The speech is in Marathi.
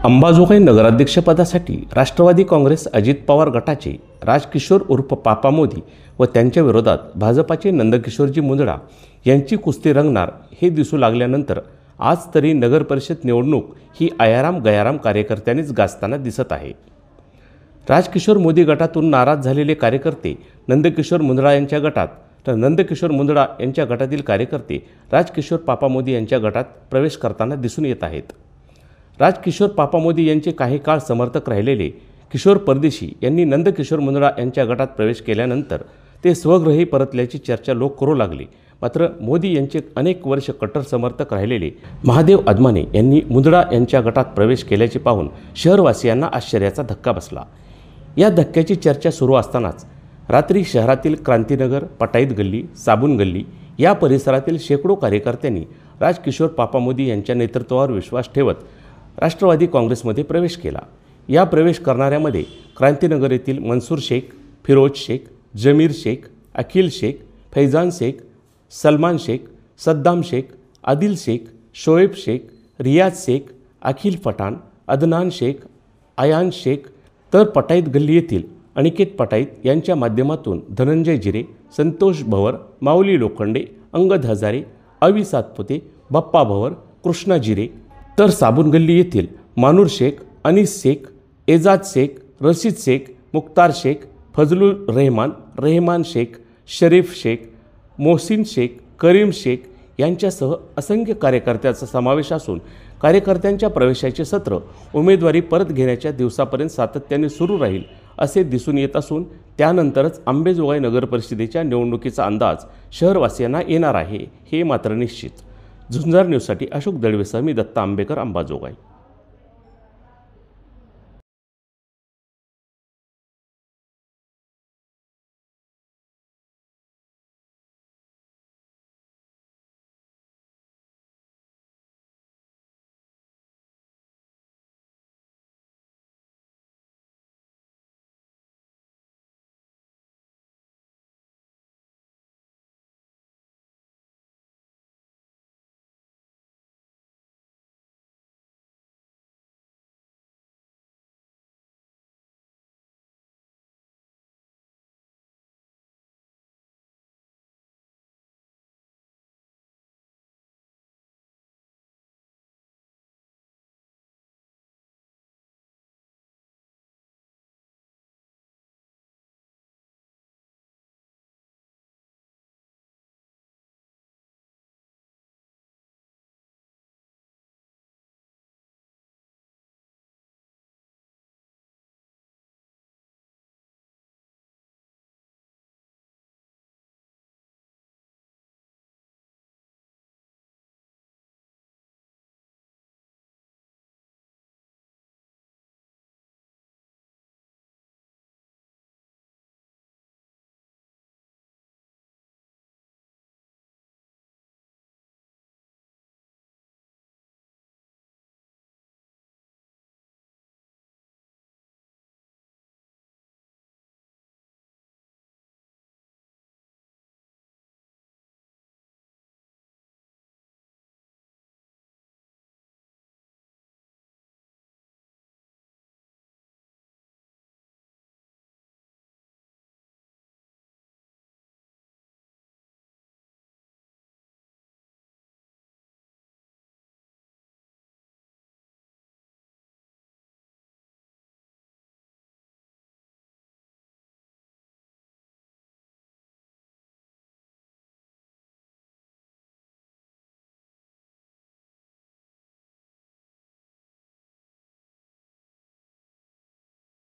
अंबाजोगाई नगराध्यक्षपदासाठी राष्ट्रवादी काँग्रेस अजित पवार गटाचे राजकिशोर उर्फ पापा मोदी व त्यांच्या विरोधात भाजपाचे नंदकिशोरजी मुंदडा यांची कुस्ती रंगणार हे दिसू लागल्यानंतर आज तरी नगरपरिषद निवडणूक ही आयाराम गयाराम कार्यकर्त्यांनीच गाजताना दिसत आहे। राजकिशोर मोदी गटातून नाराज झालेले कार्यकर्ते नंदकिशोर मुंदडा यांच्या गटात तर नंदकिशोर मुंदडा यांच्या गटातील कार्यकर्ते राजकिशोर पापा मोदी यांच्या गटात प्रवेश करताना दिसून येत आहेत। राजकिशोर पापा मोदी यांचे काही काळ समर्थक राहिलेले किशोर परदेशी यांनी नंदकिशोर मुंदडा यांच्या गटात प्रवेश केल्यानंतर ते स्वगृही परतल्याची चर्चा लोक करू लागले। मात्र मोदी यांचे अनेक वर्ष कट्टर समर्थक राहिलेले महादेव अदमाने यांनी मुंदडा यांच्या गटात प्रवेश केल्याचे पाहून शहरवासियांना आश्चर्याचा धक्का बसला। या धक्क्याची चर्चा सुरू असतानाच रात्री शहरातील क्रांतीनगर, पटाईत गल्ली, साबून गल्ली या परिसरातील शेकडो कार्यकर्त्यांनी राजकिशोर पापा मोदी यांच्या नेतृत्वावर विश्वास ठेवत राष्ट्रवादी काँग्रेसमध्ये प्रवेश केला। या प्रवेश करणाऱ्यामध्ये क्रांतीनगर येथील मनसूर शेख, फिरोज शेख, जमीर शेख, अखिल शेख, फैजान शेख, सलमान शेख, सद्दाम शेख, आदिल शेख, शोएब शेख, रियाज शेख, अखिल पठाण, अदनान शेख, आयान शेख तर पटाईत गल्ली येथील अनिकेत पटाईत यांच्या माध्यमातून धनंजय जिरे, संतोष भवर, माऊली लोखंडे, अंगद हजारे, अवी सातपुते, बप्पा भवर, कृष्णा जिरे तर साबून गल्ली येथील मानूर शेख, अनीस शेख, एजाज शेख, रशीद शेख, मुख्तार शेख, फजलुर रहमान, रहमान शेख, शरीफ शेख, मोहसिन शेख, करीम शेख यांच्यासह असंख्य कार्यकर्त्यांचा समावेश असून कार्यकर्त्यांच्या प्रवेशाचे सत्र उमेदवारी परत घेण्याच्या दिवसापर्यंत सातत्याने सुरू राहील असे दिसून येत असून त्यानंतरच अंबाजोगाई नगरपरिषदेच्या निवडणुकीचा अंदाज शहरवासियांना येणार आहे हे मात्र निश्चित। झुंजार न्यूजसाठी अशोक दळवेसह मी दत्ता आंबेकर, अंबाजोगाई।